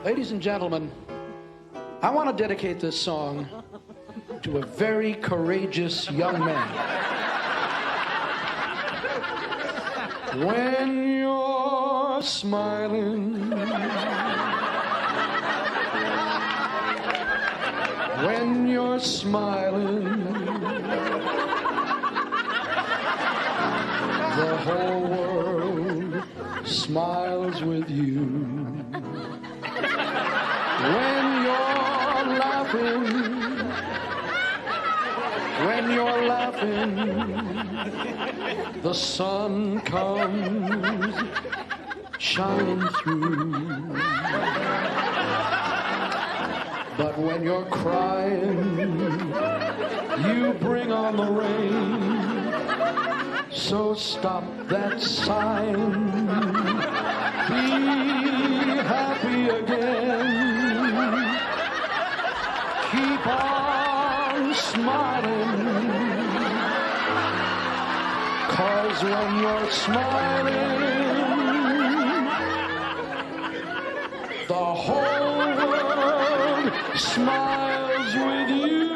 Ladies and gentlemen, I want to dedicate this song to a very courageous young man. When you're smiling, when you're smiling, the whole world smiles with you. When you're laughing, the sun comes shining through. But when you're crying, you bring on the rain. So stop that sighing, be happy again. Keep on smiling, 'cause when you're smiling, the whole world smiles with you.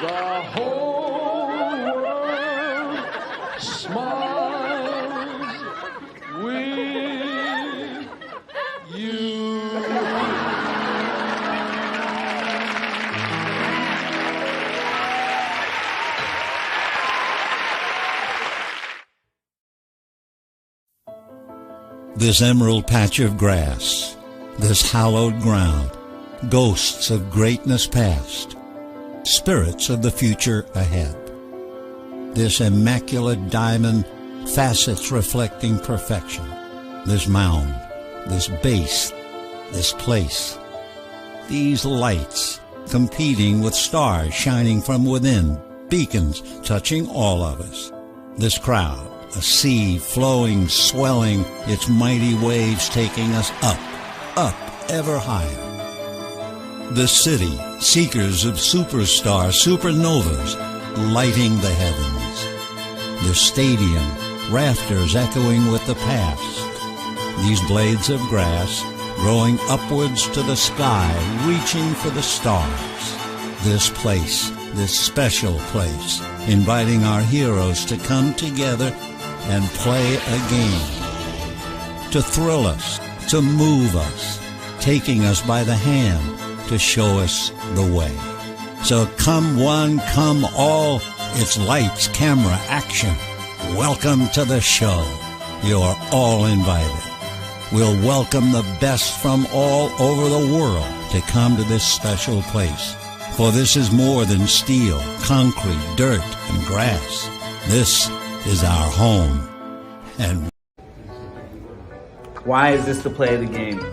The whole world smiles with you. This emerald patch of grass, this hallowed ground, ghosts of greatness past, spirits of the future ahead. This immaculate diamond, facets reflecting perfection. This mound, this base, this place. These lights competing with stars shining from within, beacons touching all of us. This crowd, a sea flowing, swelling, its mighty waves taking us up, up, ever higher. The city, seekers of superstars, supernovas, lighting the heavens. The stadium, rafters echoing with the past. These blades of grass growing upwards to the sky, reaching for the stars. This place, this special place, inviting our heroes to come together and play a game. To thrill us, to move us, taking us by the hand, to show us the way. So come one, come all, it's lights, camera, action. Welcome to the show. You're all invited. We'll welcome the best from all over the world to come to this special place. For this is more than steel, concrete, dirt, and grass. This is our home. And why is this the play of the game?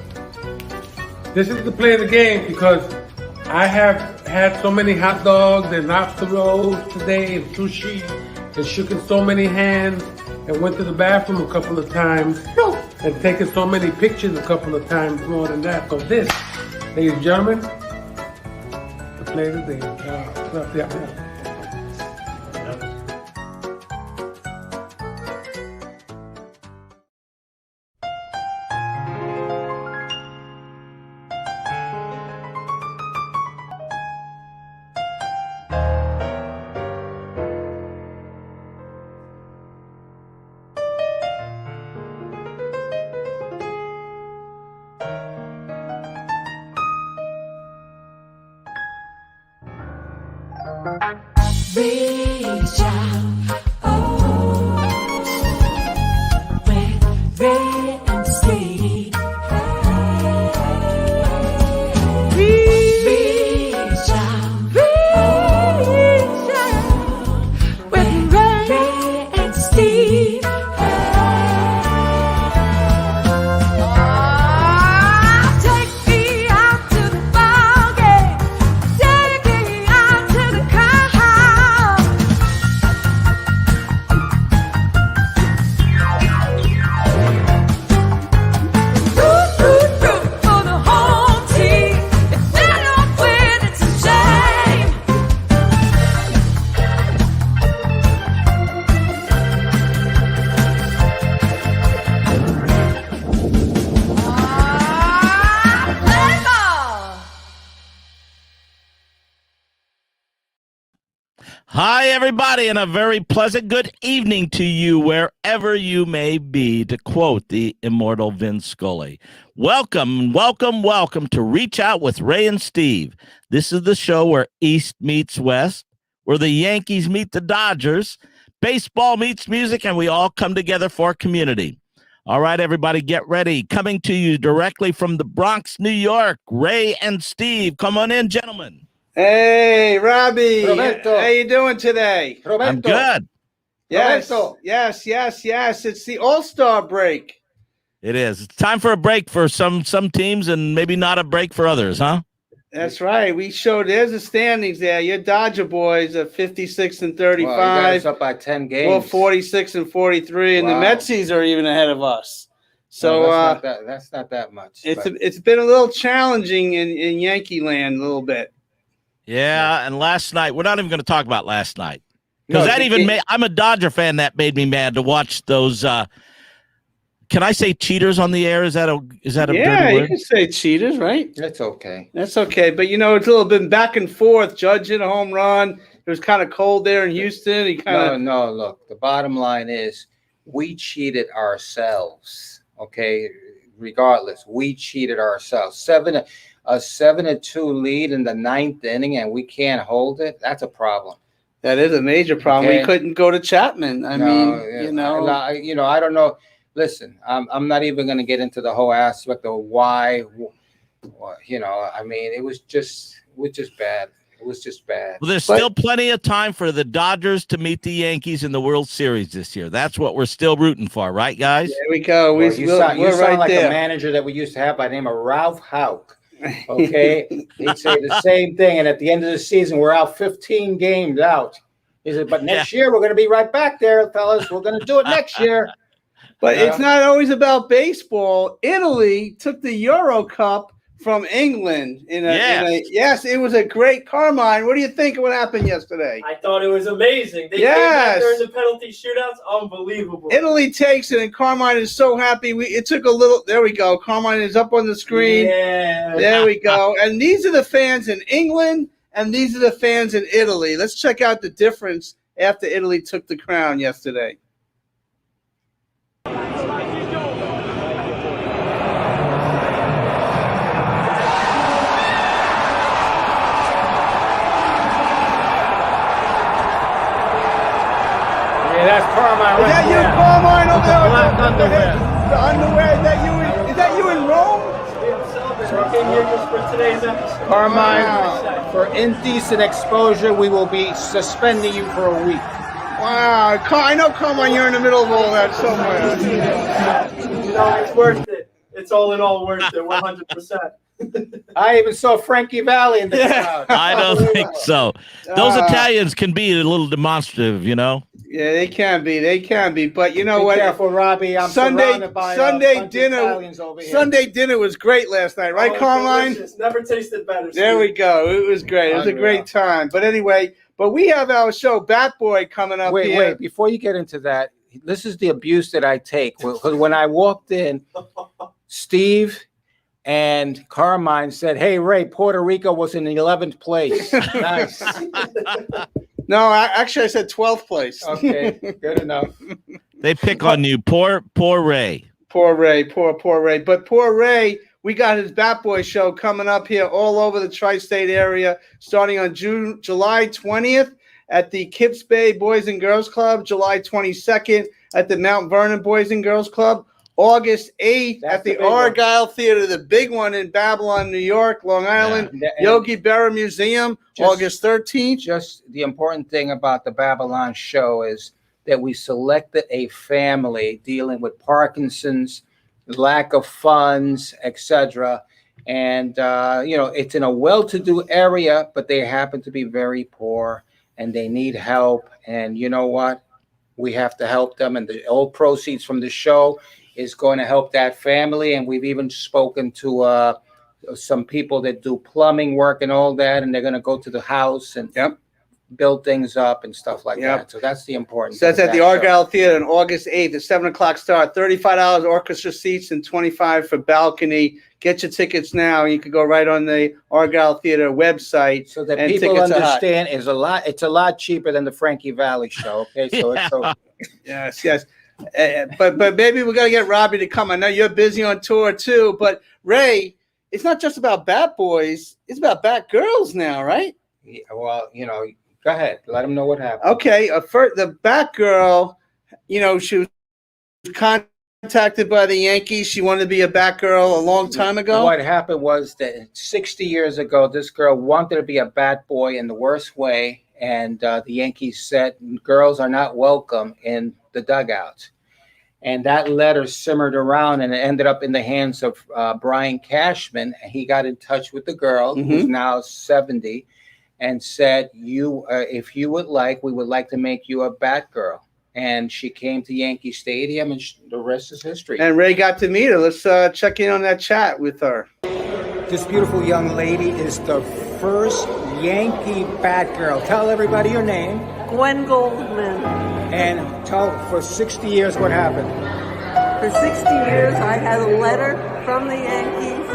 This is the play of the game because I have had so many hot dogs and lobster rolls today and sushi and shaken so many hands and went to the bathroom a couple of times and taken so many pictures a couple of times more than that. So this, ladies and gentlemen, the play of the game. Yeah. Reach out, oh, red and sleep. Reach out, with red and sleep. Take me out to the ball game. Take me out to the car. Hi, everybody, and a very pleasant good evening to you wherever you may be, to quote the immortal Vince Scully. Welcome, welcome, welcome to Reach Out with Ray and Steve. This is the show where East meets West, where the Yankees meet the Dodgers, baseball meets music, and we all come together for community. All right, everybody, get ready. Coming to you directly from the Bronx, New York, Ray and Steve. Come on in, gentlemen. Hey, Robbie. Roberto. How you doing today? Roberto. I'm good. Yes, Roberto. yes. It's the All-Star break. It is. It's time for a break for some teams and maybe not a break for others, huh? That's right. We showed there's the standings there. Your Dodger boys are 56 and 35. Well, you got us up by 10 games. We're 46 and 43, and Wow. the Metsies are even ahead of us. So No, that's not that much. it's been a little challenging in Yankee land a little bit. Yeah, and last night, we're not even going to talk about last night. Because I'm a Dodger fan, that made me mad to watch those, can I say cheaters on the air? Is that a dirty You word? can say cheaters, right? That's okay. That's okay. But, it's a little bit back and forth. Judge hit a home run. It was kind of cold there in Houston. He kind of No, look, the bottom line is we cheated ourselves, okay? Regardless, we cheated ourselves. A 7-2 lead in the ninth inning, and we can't hold it. That's a problem. That is a major problem. Okay. We couldn't go to Chapman. I don't know. Listen, I'm not even going to get into the whole aspect of why. It was just bad. It was just bad. Well, there's still plenty of time for the Dodgers to meet the Yankees in the World Series this year. That's what we're still rooting for, right, guys? There we go. Well, We're you sound right like there. a manager that we used to have by the name of Ralph Houck. Okay, he'd say the same thing, and at the end of the season, we're out 15 games out. He said, "But next year, we're going to be right back there, fellas. We're going to do it next year." But it's not always about baseball. Italy took the Euro Cup from England. Yes, it was a great Carmine. What do you think of what happened yesterday? I thought it was amazing. They came back during the penalty shootouts. Unbelievable. Italy takes it, and Carmine is so happy. It took a little. There we go. Carmine is up on the screen. Yeah. There we go. And these are the fans in England, and these are the fans in Italy. Let's check out the difference after Italy took the crown yesterday. That's Carmine. Is that you, Carmine, over there? Black underwear. The underwear. Is that you in Rome? Came here just for today's episode. Carmine, for indecent exposure, we will be suspending you for a week. Wow. I know, Carmine, you're in the middle of all that somewhere. It's worth it. It's all in all worth it. 100%. I even saw Frankie Valli in the crowd. I don't think so. Those Italians can be a little demonstrative, Yeah, they can be. But you know Be what? careful, Robbie. I'm surrounded by Sunday dinner. Italians over here. Sunday dinner was great last night, right, Carmine? Delicious. Never tasted better. There we go. It was great. It was a Unreal. great time. But anyway, we have our show Bat Boy coming up here. Wait. Before you get into that, this is the abuse that I take. Because when I walked in, Steve and Carmine said, "Hey, Ray, Puerto Rico was in the 11th place." Nice. No, I said 12th place. Okay, good enough. They pick on you. Poor Ray. Poor Ray. But poor Ray, we got his Bat Boy show coming up here all over the tri-state area, starting on July 20th at the Kips Bay Boys and Girls Club, July 22nd at the Mount Vernon Boys and Girls Club, August 8th at the Argyle Theater, the big one in Babylon, New York, Long Island, Yogi Berra Museum, August 13th. Just the important thing about the Babylon show is that we selected a family dealing with Parkinson's, lack of funds, etc. And, it's in a well-to-do area, but they happen to be very poor and they need help. And you know what? We have to help them. And the all proceeds from the show is going to help that family. And we've even spoken to some people that do plumbing work and all that. And they're going to go to the house and build things up and stuff like Yep. that. So that's the important. So that's thing at of the that show. Argyle Theater on August 8th at 7 o'clock start. $35 orchestra seats and $25 for balcony. Get your tickets now. You can go right on the Argyle Theater website. So that and people tickets are hot. understand it's a lot cheaper than the Frankie Valley show. Okay, so Yeah. it's so Yes. But maybe we're gonna get Robbie to come. I know you're busy on tour too, but Ray, it's not just about Bat Boys; it's about Bat Girls now, right? yeah, well, go ahead, let them know what happened. Okay, first, the Bat Girl, she was contacted by the Yankees. She wanted to be a Bat Girl a long time ago. What happened was that 60 years ago, this girl wanted to be a bat boy in the worst way, and the Yankees said girls are not welcome in the dugout. And that letter simmered around, and it ended up in the hands of Brian Cashman. He got in touch with the girl, who's now 70, and said, if you would like, we would like to make you a bat girl. And she came to Yankee Stadium, and the rest is history. And Ray got to meet her. Let's check in on that chat with her. This beautiful young lady is the first Yankee bat girl. Tell everybody your name, Gwen Goldman. and tell for 60 years what happened. For 60 years, I had a letter from the Yankees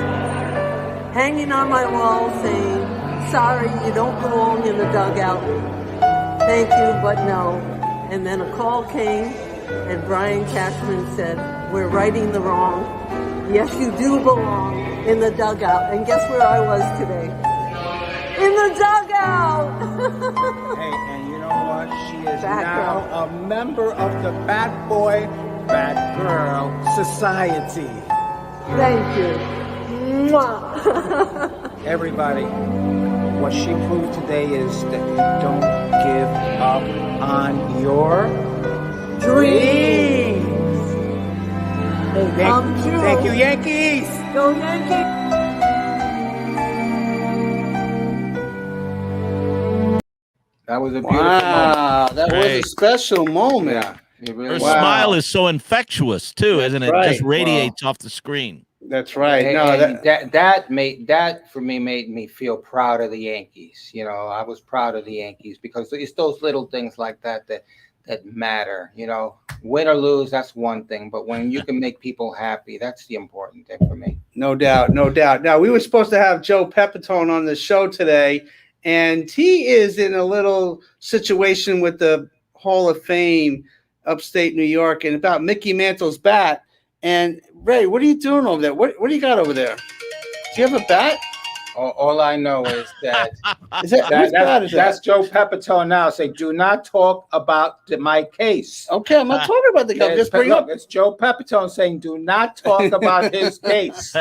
hanging on my wall saying, sorry, you don't belong in the dugout. Thank you, but no. And then a call came, and Brian Cashman said, we're righting the wrong. Yes, you do belong in the dugout. And guess where I was today? In the dugout! Hey, and you know what? She is Bat now girl. a member of the Bat Boy, Bat Girl Society. Thank you. Mwah. Everybody, what she proved today is that you don't give up on your Dreams. They come true. Thank you, Yankees. Go Yankees. That was a beautiful Wow, that was a Great. special moment. moment. Yeah, it really Her was. Wow. smile is so infectious too, isn't it? right. Just radiates off the screen. That's right. And- No, and that, that for me made me feel proud of the Yankees. I was proud of the Yankees because it's those little things like that matter. Win or lose, that's one thing, but when you can make people happy, that's the important thing for me. no doubt, no doubt. Now, we were supposed to have Joe Pepitone on the show today, and he is in a little situation with the Hall of Fame upstate New York and about Mickey Mantle's bat. And Ray, what are you doing over there? What do you got over there? Do you have a bat? All I know is that Is that whose bat is that's that? Joe Pepitone now. Say, do not talk about my case. Okay, I'm not talking about the guy. Just bring up. It's Joe Pepitone saying, do not talk about his case.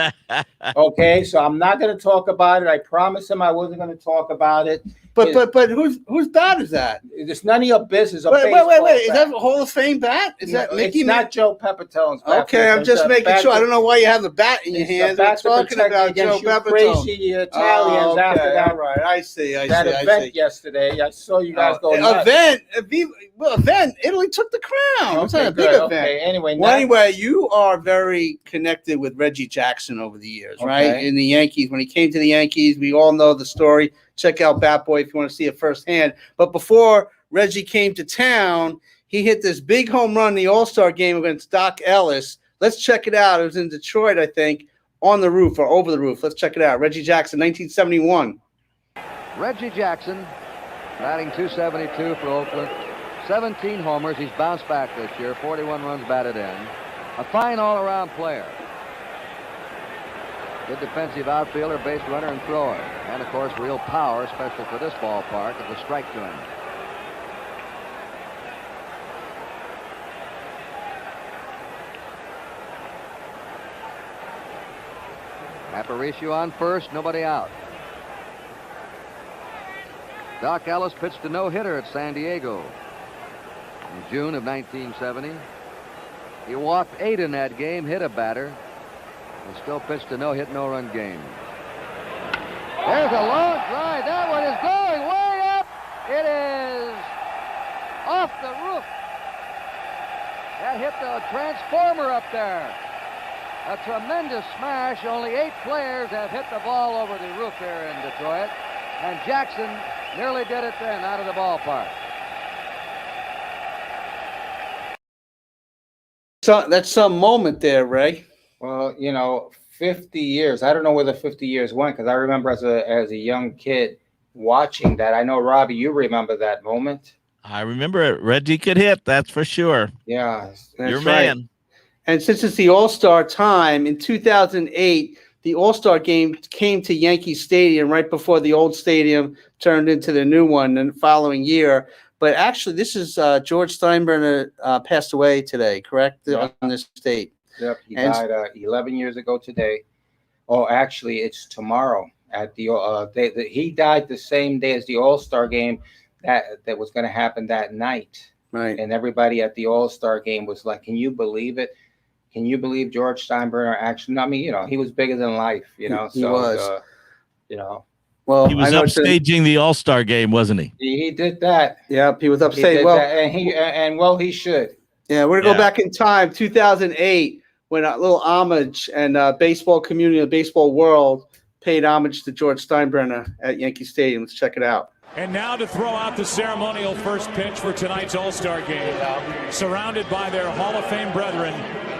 Okay, so I'm not going to talk about it. I promised him I wasn't going to talk about it. But whose bat is that? It's none of your business. Wait. Is that a Hall of Fame bat? Is that Mickey? It's not Joe Pepitone's bat. Okay, I'm It's just a making bat sure. I to- don't know why you have the bat in your it's a hands. bat I'm to talking protect about Joe against you Pepitone. crazy Italians after okay, that. all right. I see. That event yesterday, I saw you guys go nuts. Event. Italy took the crown. It's not a big good. event. Okay, anyway, Well, now- anyway, you are very connected with Reggie Jackson over the years, right? Okay. In the Yankees. When he came to the Yankees, we all know the story. Check out Bat Boy if you want to see it firsthand. But before Reggie came to town, he hit this big home run in the All-Star game against Doc Ellis. Let's check it out. It was in Detroit, I think, on the roof or over the roof. Let's check it out. Reggie Jackson, 1971. Reggie Jackson, batting .272 for Oakland. 17 homers. He's bounced back this year. 41 runs batted in. A fine all-around player. Good defensive outfielder, base runner, and thrower. And, of course, real power, especially for this ballpark, at the strike to him. Aparicio on first, nobody out. Doc Ellis pitched a no-hitter at San Diego in June of 1970. He walked 8 in that game, hit a batter, and still pitched a no-hit, no-run game. There's a long drive. That one is going way up. It is off the roof. That hit the transformer up there. A tremendous smash. Only 8 players have hit the ball over the roof here in Detroit. And Jackson Nearly did it then, out of the ballpark. So that's some moment there, Ray. Well, 50 years. I don't know where the 50 years went because I remember as a young kid watching that. I know, Robbie, you remember that moment. I remember it. Reggie could hit, that's for sure. Yeah, That's Your right. man. And since it's the All-Star time, in 2008, the All-Star game came to Yankee Stadium right before the old stadium turned into the new one in the following year. But actually, this is George Steinbrenner passed away today, correct? Yeah. On this date. Yep, he died 11 years ago today. Oh, actually, it's tomorrow. At the he died the same day as the All-Star game that was going to happen that night. Right. And everybody at the All-Star game was like, "Can you believe it? Can you believe George Steinbrenner actually?" I mean, he was bigger than life. He was. Well, he I was know upstaging the All-Star game, wasn't he? He did that. Yep, he was He upstage. did Well, that, and he should. yeah, we're gonna Yeah. go back in time, 2008, when a little homage and baseball community, the baseball world paid homage to George Steinbrenner at Yankee Stadium. Let's check it out. And now to throw out the ceremonial first pitch for tonight's All-Star game. Surrounded by their Hall of Fame brethren,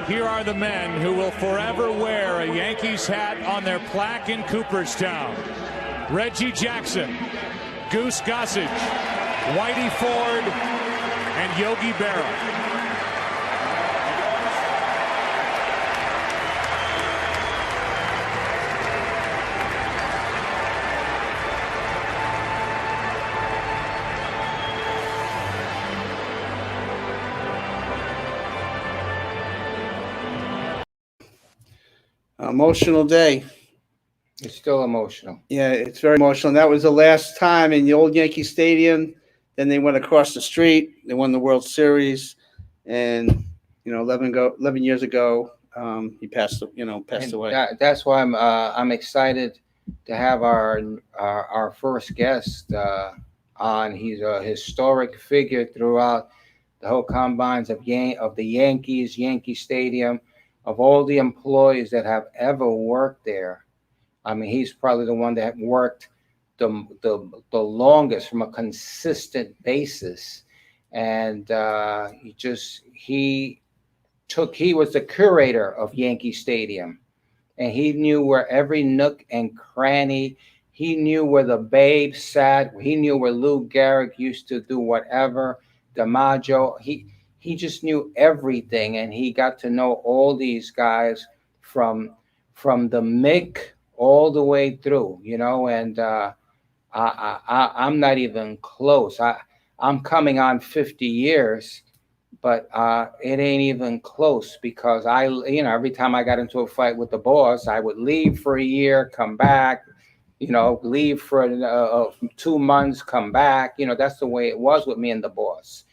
here are the men who will forever wear a Yankees hat on their plaque in Cooperstown. Reggie Jackson, Goose Gossage, Whitey Ford, and Yogi Berra. Emotional day. It's still emotional. Yeah, it's very emotional. And that was the last time in the old Yankee Stadium. Then they went across the street. They won the World Series, and 11 years ago, he passed away. That's why I'm excited to have our first guest on. He's a historic figure throughout the whole combines of the Yankees, Yankee Stadium, of all the employees that have ever worked there. I mean, he's probably the one that worked the longest from a consistent basis, and he was the curator of Yankee Stadium, and he knew where every nook and cranny. He knew where the Babe sat. He knew where Lou Gehrig used to do whatever. DiMaggio. He just knew everything, and he got to know all these guys from the Mick all the way through, and I'm not even close. I'm coming on 50 years, but it ain't even close because every time I got into a fight with the boss, I would leave for a year, come back, leave for 2 months, come back. That's the way it was with me and the boss,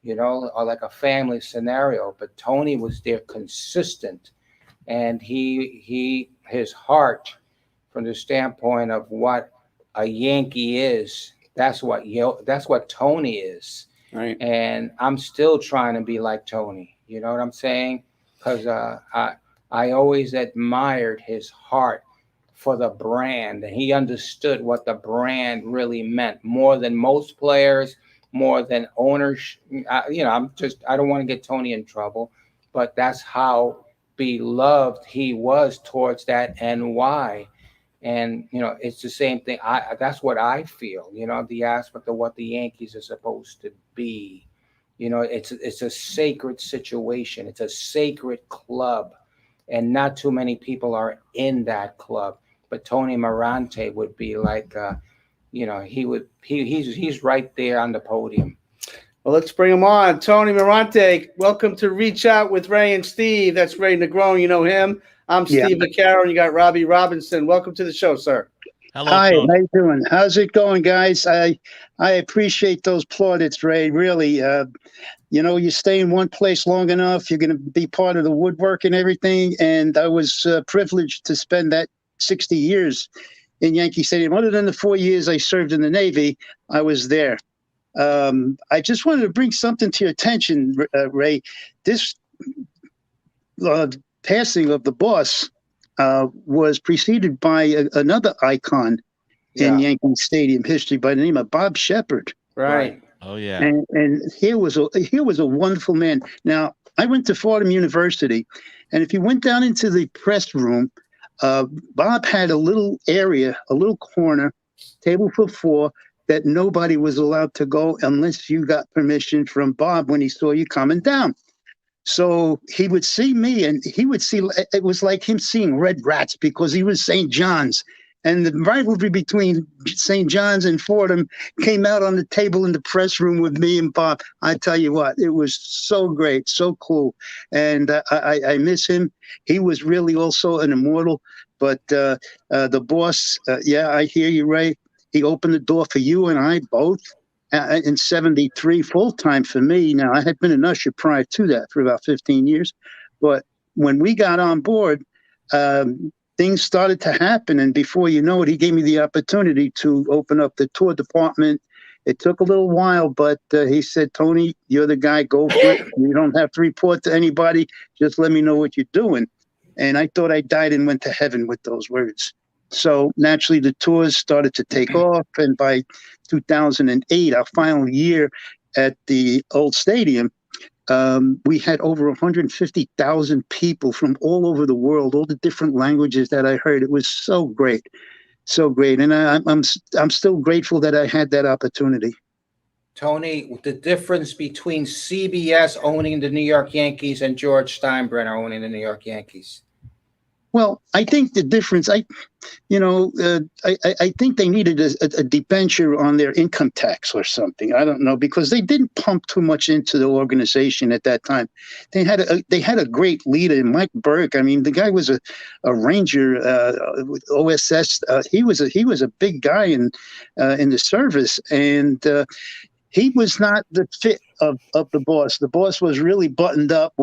or like a family scenario. But Tony was there consistent, and his heart, from the standpoint of what a Yankee is, that's what Tony is. Right. And I'm still trying to be like Tony. You know what I'm saying? Because I always admired his heart for the brand, and he understood what the brand really meant more than most players, more than owners. I don't want to get Tony in trouble, but that's how beloved he was towards that and why. And, it's the same thing. That's what I feel, the aspect of what the Yankees are supposed to be. It's a sacred situation. It's a sacred club, and not too many people are in that club. But Tony Morante would be like, he's right there on the podium. Well, let's bring him on. Tony Morante, welcome to Reach Out with Ray and Steve. That's Ray Negron. You know him. I'm Steve Vaccaro, and you got Robbie Robinson. Welcome to the show, sir. Hello, Hi, Tony. how you doing? How's it going, guys? I appreciate those plaudits, Ray. Really, you stay in one place long enough, you're going to be part of the woodwork and everything. And I was privileged to spend that 60 years in Yankee Stadium. Other than the 4 years I served in the Navy, I was there. I just wanted to bring something to your attention, Ray. This passing of the boss was preceded by another icon in Yankee Stadium history by the name of Bob Shepard. Right. Oh yeah. And here was a wonderful man. Now, I went to Fordham University, and if you went down into the press room, Bob had a little area, a little corner, table for four, that nobody was allowed to go unless you got permission from Bob when he saw you coming down. So he would see me, and he would see, it was like him seeing red rats, because he was St. John's. And the rivalry between St. John's and Fordham came out on the table in the press room with me and Bob. I tell you what, it was so great, so cool. And I miss him. He was really also an immortal. But the boss, I hear you, Ray. He opened the door for you and I both in 73, full-time for me. Now, I had been an usher prior to that for about 15 years. But when we got on board, things started to happen, and before you know it, he gave me the opportunity to open up the tour department. It took a little while, but he said, "Tony, you're the guy, go for it. You don't have to report to anybody. Just let me know what you're doing." And I thought I died and went to heaven with those words. So naturally, the tours started to take off, and by 2008, our final year at the old stadium, we had over 150,000 people from all over the world, all the different languages that I heard. It was so great, so great. And I'm still grateful that I had that opportunity. Tony, the difference between CBS owning the New York Yankees and George Steinbrenner owning the New York Yankees. Well, I think the difference, I think they needed a debenture on their income tax or something. I don't know, because they didn't pump too much into the organization at that time. They had a great leader, Mike Burke. I mean, the guy was a Ranger with OSS. He was a big guy in the service, and he was not the fit of the boss. The boss was really buttoned up.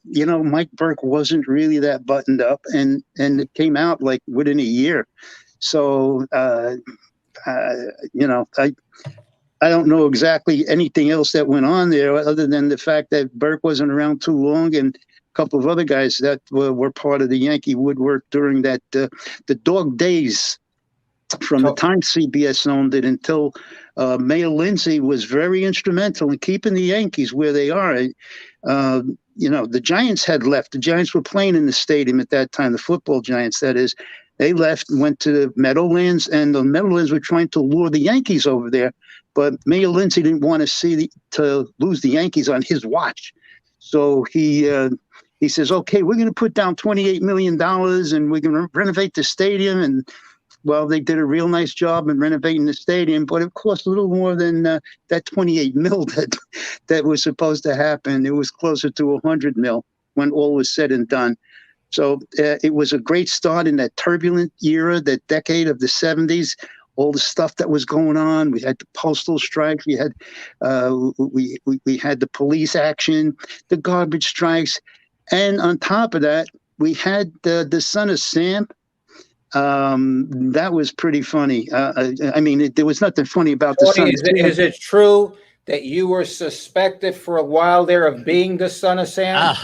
Mike Burke wasn't really that buttoned up, and it came out like within a year. So, I don't know exactly anything else that went on there other than the fact that Burke wasn't around too long, and a couple of other guys that were part of the Yankee woodwork during that, the dog days from the time CBS owned it until Mayor Lindsay was very instrumental in keeping the Yankees where they are. The Giants had left. The Giants were playing in the stadium at that time, the football Giants, that is. They left and went to the Meadowlands, and the Meadowlands were trying to lure the Yankees over there. But Mayor Lindsay didn't want to lose the Yankees on his watch. So he says, okay, we're going to put down $28 million, and we're going to renovate the stadium. And well, they did a real nice job in renovating the stadium, but it cost a little more than that 28 mil that was supposed to happen. It was closer to 100 mil when all was said and done. So it was a great start in that turbulent era, that decade of the 70s. All the stuff that was going on. We had the postal strikes. We had we had the police action, the garbage strikes, and on top of that, we had the Son of Sam. That was pretty funny. There was nothing funny about the Son of Sam. Is it true that you were suspected for a while there of being the Son of Sam?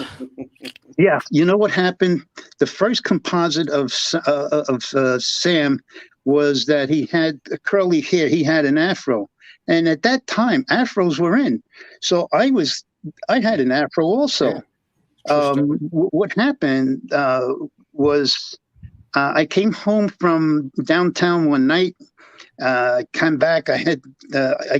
Yeah, you know what happened? The first composite of Sam was that he had curly hair. He had an afro, and at that time, afros were in. So I had an afro also. Yeah. What happened was I came home from downtown one night. Came back. I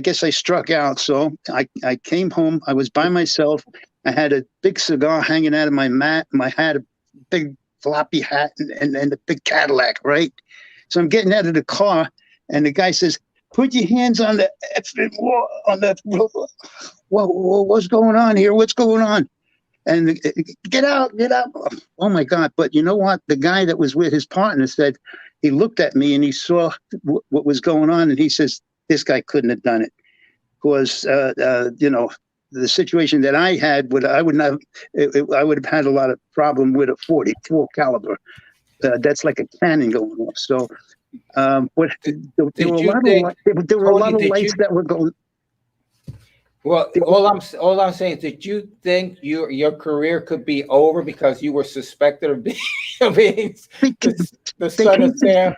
guess I struck out. So I came home. I was by myself. I had a big cigar hanging out of my mat. I had a big floppy hat and a big Cadillac, right? So I'm getting out of the car, and the guy says, "Put your hands on the what's going on here? What's going on?" And get out. Oh my God. But you know what? The guy that was with his partner said, he looked at me and he saw what was going on. And he says, this guy couldn't have done it. Because, the situation that I had, I would have had a lot of problem with a 44 caliber. That's like a cannon going off. So there were a lot of lights that were going. Well, all I'm saying is, did you think your career could be over because you were suspected of being the Son of Sam?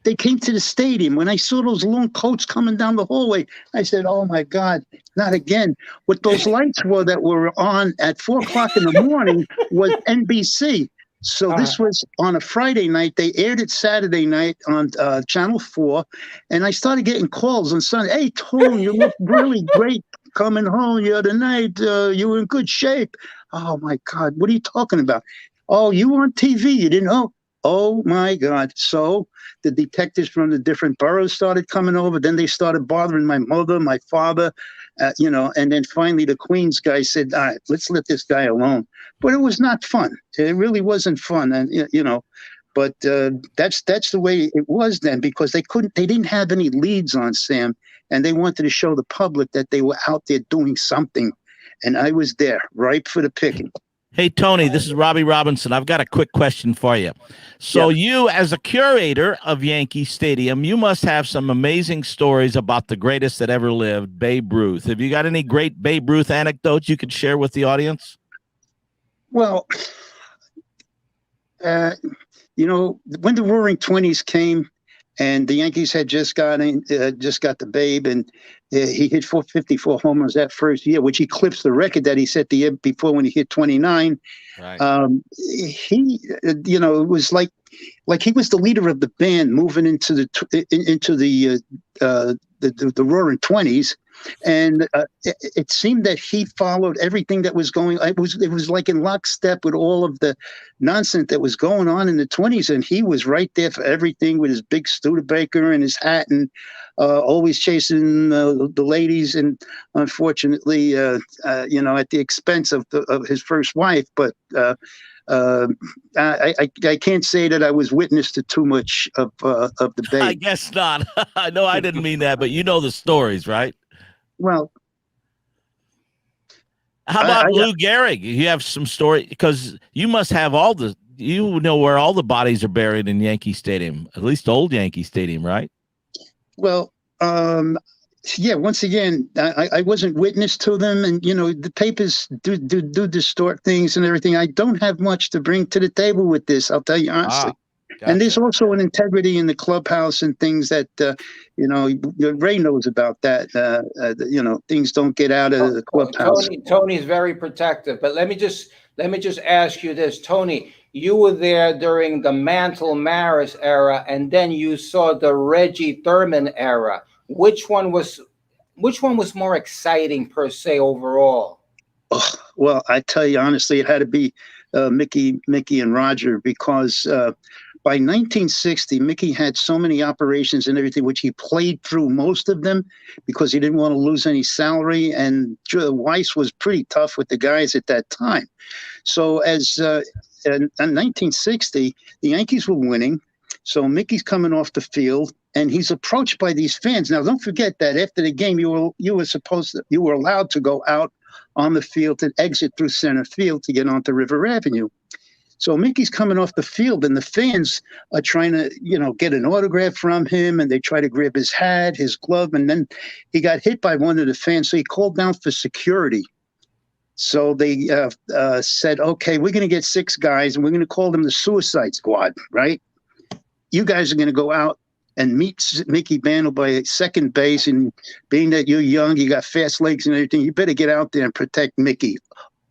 they came to the stadium. When I saw those long coats coming down the hallway, I said, "Oh my God, not again!" What those lights were that were on at 4:00 in the morning was NBC. So this was on a Friday night. They aired it Saturday night on Channel 4, and I started getting calls on Sunday. "Hey, Tone, you look really great coming home the other night. You were in good shape." Oh my God, what are you talking about? "Oh, you were on TV. You didn't know?" Oh my God. So the detectives from the different boroughs started coming over. Then they started bothering my mother, my father, and then finally the Queens guy said, "All right, let's let this guy alone." But it was not fun. It really wasn't fun. And, but that's the way it was then, because they didn't have any leads on Sam, and they wanted to show the public that they were out there doing something. And I was there, ripe for the picking. Hey, Tony, this is Robbie Robinson. I've got a quick question for you. So you, as a curator of Yankee Stadium, you must have some amazing stories about the greatest that ever lived, Babe Ruth. Have you got any great Babe Ruth anecdotes you could share with the audience? Well, when the Roaring '20s came, and the Yankees had just got the Babe, and he hit 454 homers that first year, which eclipsed the record that he set the year before when he hit 29. Right. It was like he was the leader of the band moving into the Roaring '20s, and it seemed that he followed everything that was going. It was like in lockstep with all of the nonsense that was going on in the '20s, and he was right there for everything with his big Studebaker and his hat, and always chasing the ladies, and unfortunately, at the expense of his first wife. But I can't say that I was witness to too much of the Babe. I guess not. No, I didn't mean that, but you know the stories, right? Well, how about Lou Gehrig? You have some story, because you must have you know where all the bodies are buried in Yankee Stadium, at least old Yankee Stadium, right? Well, once again, I wasn't witness to them, and the papers do distort things and everything. I don't have much to bring to the table with this, I'll tell you honestly. Gotcha. And there's also an integrity in the clubhouse and things that Ray knows about that. Things don't get out of the clubhouse. Tony's very protective, but let me just ask you this, Tony. You were there during the Mantle Maris era, and then you saw the Reggie Thurman era. Which one was more exciting per se overall? Oh, well, I tell you honestly, it had to be Mickey and Roger, because by 1960, Mickey had so many operations and everything, which he played through most of them because he didn't want to lose any salary. And Weiss was pretty tough with the guys at that time. So in 1960, the Yankees were winning. So Mickey's coming off the field, and he's approached by these fans. Now, don't forget that after the game, you were allowed to go out on the field and exit through center field to get onto River Avenue. So Mickey's coming off the field, and the fans are trying to, get an autograph from him, and they try to grab his hat, his glove, and then he got hit by one of the fans, so he called down for security. So they said, "Okay, we're going to get 6 guys, and we're going to call them the Suicide Squad, right? You guys are going to go out and meet Mickey Mantle by second base, and being that you're young, you got fast legs and everything, you better get out there and protect Mickey."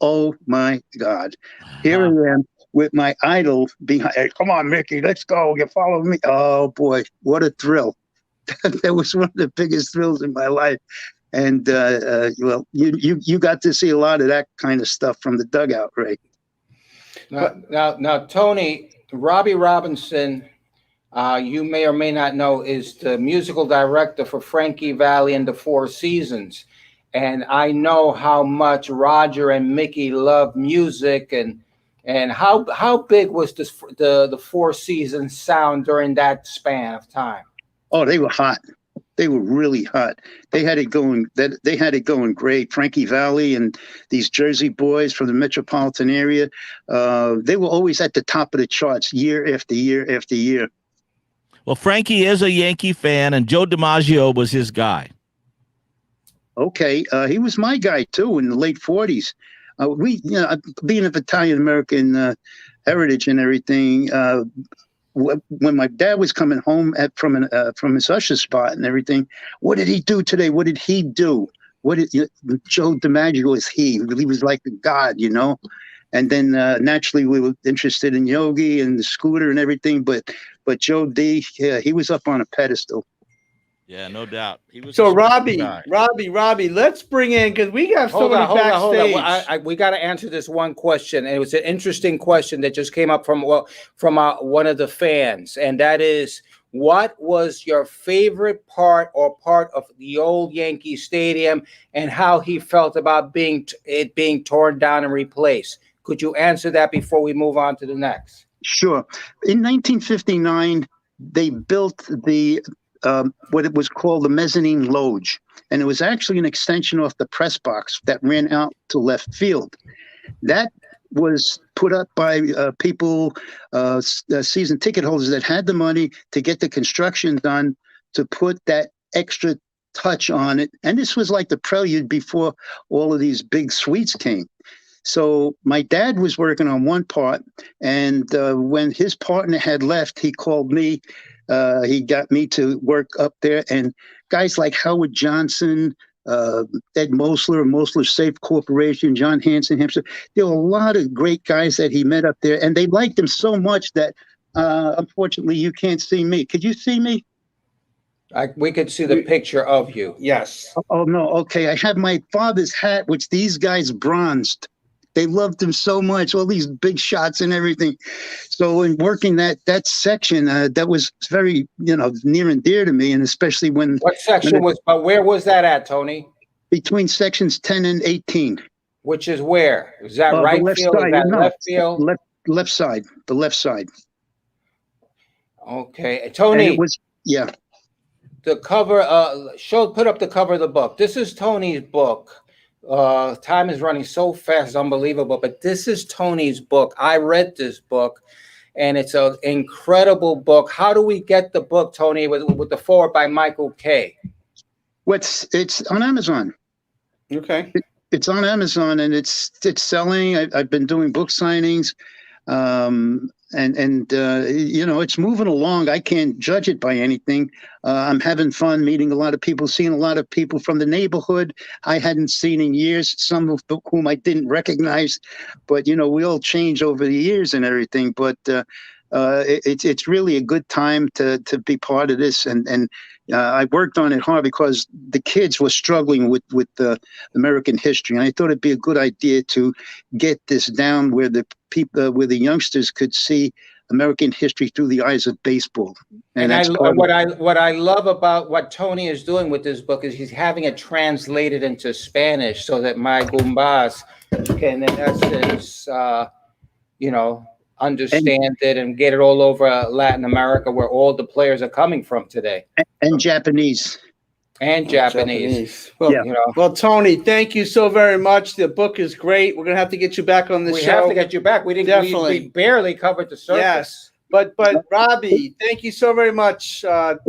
Oh, my God. Here I am with my idol behind. "Hey, come on, Mickey, let's go. You follow me." Oh, boy, what a thrill. That was one of the biggest thrills in my life. And, you got to see a lot of that kind of stuff from the dugout, Ray. Now, Tony, Robbie Robinson, you may or may not know, is the musical director for Frankie Valli and the Four Seasons. And I know how much Roger and Mickey love music, and how big was the Four Seasons sound during that span of time? Oh, they were hot. They were really hot. They had it going. They had it going great. Frankie Valli and these Jersey boys from the metropolitan area, they were always at the top of the charts year after year after year. Well, Frankie is a Yankee fan, and Joe DiMaggio was his guy. Okay, he was my guy too in the late '40s. Being of Italian American heritage and everything, when my dad was coming home from his usher spot and everything, what did he do today? What did he do? Joe DiMaggio is he. He was like the god, you know. And then naturally we were interested in Yogi and the Scooter and everything, but Joe D, yeah, he was up on a pedestal. Yeah, no doubt. He was so Robbie, let's bring in, because we got somebody backstage. Hold on. We got to answer this one question. And it was an interesting question that just came up from one of the fans, and that is, what was your favorite part of the old Yankee Stadium, and how he felt about it being torn down and replaced? Could you answer that before we move on to the next? Sure. In 1959, they built the what it was called the mezzanine loge, and it was actually an extension off the press box that ran out to left field. That was put up by people, season ticket holders that had the money to get the construction done, to put that extra touch on it. And this was like the prelude before all of these big suites came. So my dad was working on one part, and when his partner had left, he called me. He got me to work up there, and guys like Howard Johnson, Ed Mosler, Mosler Safe Corporation, John Hanson, there were a lot of great guys that he met up there, and they liked him so much that unfortunately you can't see me. Could you see me? We could see the picture of you. Yes. Oh, no. Okay. I have my father's hat, which these guys bronzed. They loved him so much, all these big shots and everything. So in working that section, that was very, near and dear to me, and especially when. What section where was that at, Tony? Between sections 10 and 18. Which is where? Is that right field? Is that left field? Left side. The left side. Okay, Tony. And it was, yeah. The cover. Put up the cover of the book. This is Tony's book. Time is running so fast, it's unbelievable. But this is Tony's book. I read this book, and it's an incredible book. How do we get the book, Tony, with the forward by Michael Kay? It's on Amazon. Okay. It's on Amazon, and it's selling. I've been doing book signings, and it's moving along. I can't judge it by anything. I'm having fun meeting a lot of people, seeing a lot of people from the neighborhood I hadn't seen in years, some of whom I didn't recognize. But, we all change over the years and everything. But it's really a good time to be part of this. And I worked on it hard because the kids were struggling with American history. And I thought it'd be a good idea to get this down where the people, where the youngsters could see American history through the eyes of baseball. And what I love about what Tony is doing with this book is he's having it translated into Spanish so that my Goombas can, in essence, understand it and get it all over Latin America, where all the players are coming from today. And Japanese. And Japanese. Well, yeah. Well, Tony, thank you so very much. The book is great. We're gonna have to get you back on the show. We have to get you back. We didn't. Definitely. We barely covered the surface. Yes, but Robbie, thank you so very much,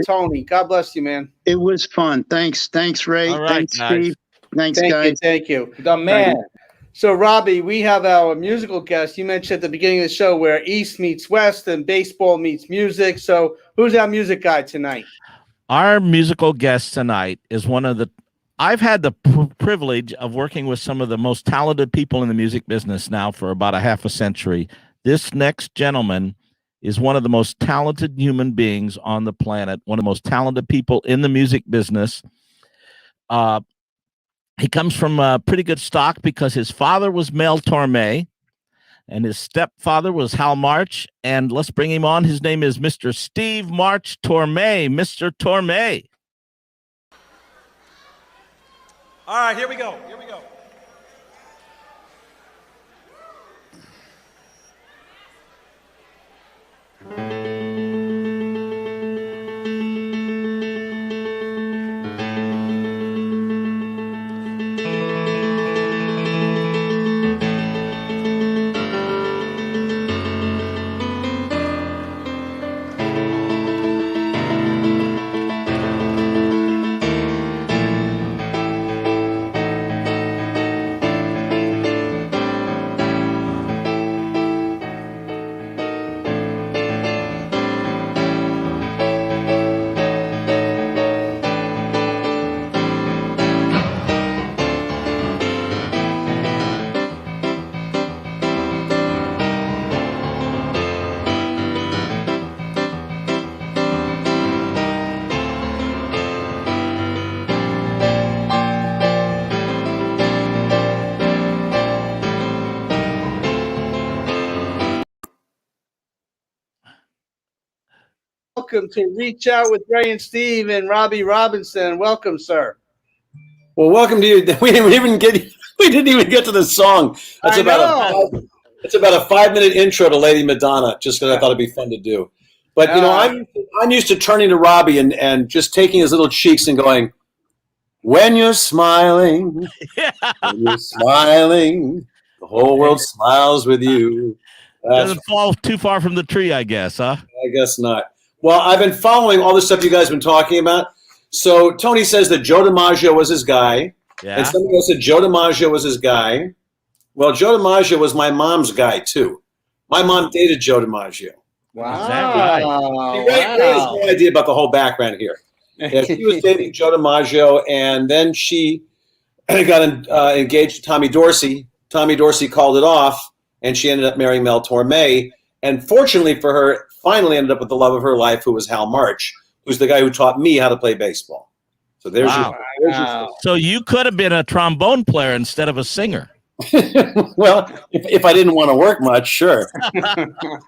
Tony. God bless you, man. It was fun. Thanks, Ray. All right, thanks, guys. Steve. Thanks, guys. Thank you. The man. So, Robbie, we have our musical guest. You mentioned at the beginning of the show where East meets West and baseball meets music. So, who's our music guy tonight? Our musical guest tonight is I've had the privilege of working with some of the most talented people in the music business now for about a half a century. This next gentleman is one of the most talented human beings on the planet, one of the most talented people in the music business. He comes from a pretty good stock because his father was Mel Torme and his stepfather was Hal March. And let's bring him on. His name is Mr. Steve March Torme. Mr. Torme. All right, here we go. welcome to Reach Out with Ray and Steve and Robbie Robinson. Welcome, sir. Well, welcome to you. We didn't even get to the song. It's about a 5-minute intro to Lady Madonna, just because I thought it'd be fun to do. But I'm used to turning to Robbie and just taking his little cheeks and going, "When you're smiling, when you're smiling, the whole world smiles with you." Doesn't fall too far from the tree, I guess, huh? I guess not. Well, I've been following all the stuff you guys have been talking about. So Tony says that Joe DiMaggio was his guy. Yeah. And somebody else said Joe DiMaggio was his guy. Well, Joe DiMaggio was my mom's guy, too. My mom dated Joe DiMaggio. Wow. Is that right? Ray has no idea about the whole background here. Yeah, she was dating Joe DiMaggio, and then she got engaged to Tommy Dorsey. Tommy Dorsey called it off, and she ended up marrying Mel Torme. And fortunately for her, finally ended up with the love of her life, who was Hal March, who's the guy who taught me how to play baseball. So there's your So you could have been a trombone player instead of a singer. Well, if I didn't want to work much, sure.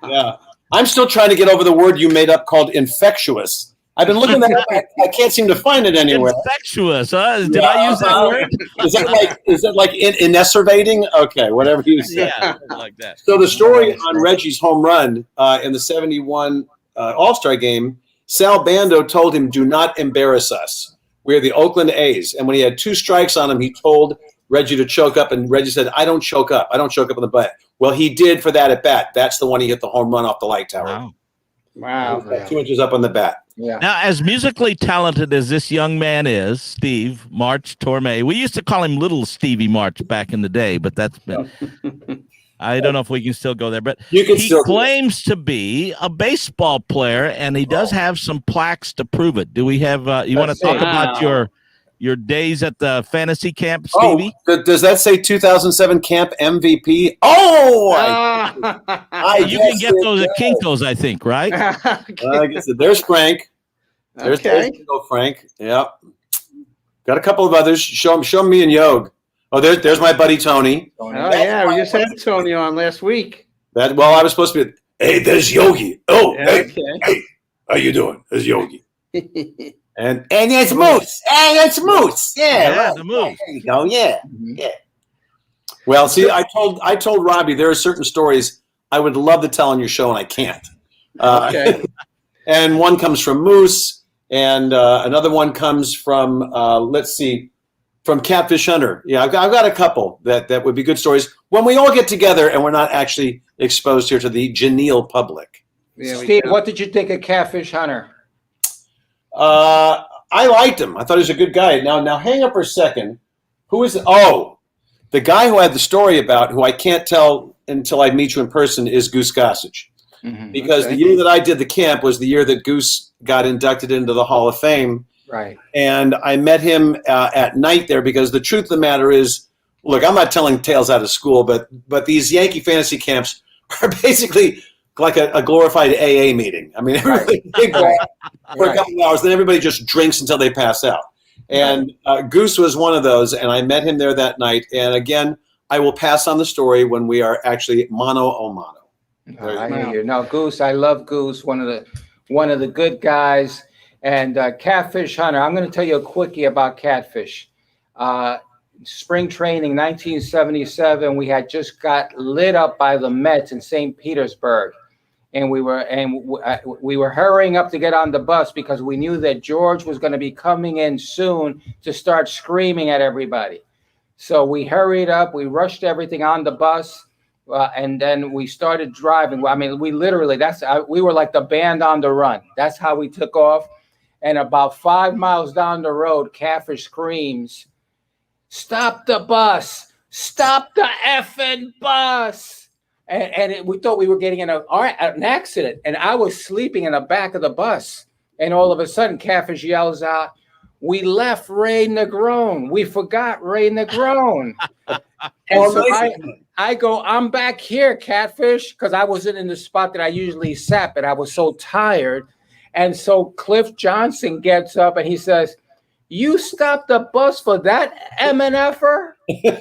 Yeah. I'm still trying to get over the word you made up called infectious. I've been looking that up. I can't seem to find it anywhere. Infectious, huh? Did I use that word? Is that like innervating? Okay, whatever you say. Yeah, like that. So the story on Reggie's home run in the 71 All-Star game, Sal Bando told him, "Do not embarrass us. We're the Oakland A's." And when he had 2 strikes on him, he told Reggie to choke up, and Reggie said, "I don't choke up. I don't choke up in the butt." Well, he did for that at bat. That's the one he hit the home run off the light tower. Wow. 2 inches up on the bat. Yeah. Now, as musically talented as this young man is, Steve March Torme, we used to call him Little Stevie March back in the day, but that's been. I don't know if we can still go there, but he claims to be a baseball player, and he does have some plaques to prove it. Do we have? You want to talk about your days at the fantasy camp, Stevie? Oh, does that say 2007 camp MVP? Oh, you can get those at Kinko's, I think, right? I guess there's Frank. There's Frank. Yeah. Got a couple of others. Show me and Yog. Oh, there's my buddy Tony. Oh, yeah, we just had Tony on last week. I was supposed to be. Hey, there's Yogi. Oh, hey, how you doing? There's Yogi. And it's Moose. Hey, it's Moose. Yeah, the Moose. There you go. Yeah, yeah. Well, see, I told Robbie there are certain stories I would love to tell on your show, and I can't. Okay. And one comes from Moose, and another one comes from from Catfish Hunter. Yeah, I've got a couple that would be good stories when we all get together and we're not actually exposed here to the genial public. Steve, what did you think of Catfish Hunter? I liked him. I thought he was a good guy. Now hang up for a second. Who is it? Oh, the guy who I had the story about, who I can't tell until I meet you in person, is Goose Gossage. Mm-hmm. Because the year that I did the camp was the year that Goose got inducted into the Hall of Fame. Right. And I met him at night there, because the truth of the matter is, look, I'm not telling tales out of school, but these Yankee fantasy camps are basically like a glorified AA meeting. I mean, everybody big for a couple of hours, then everybody just drinks until they pass out. And Goose was one of those, and I met him there that night. And again, I will pass on the story when we are actually mano a mano. I hear you. No, Goose, I love Goose, one of the good guys. And Catfish Hunter, I'm going to tell you a quickie about Catfish. Spring training, 1977, we had just got lit up by the Mets in St. Petersburg. And we were hurrying up to get on the bus because we knew that George was going to be coming in soon to start screaming at everybody. So we hurried up, we rushed everything on the bus, and then we started driving. I mean, we literally, we were like the band on the run. That's how we took off. And about 5 miles down the road, Catfish screams, "Stop the bus! Stop the effing bus!" And we thought we were getting in an accident. And I was sleeping in the back of the bus. And all of a sudden, Catfish yells out, "We left Ray Negron. We forgot Ray Negron." And so I go, "I'm back here, Catfish," because I wasn't in the spot that I usually sat, but I was so tired. And so Cliff Johnson gets up and he says, "You stopped the bus for that MNFer?" You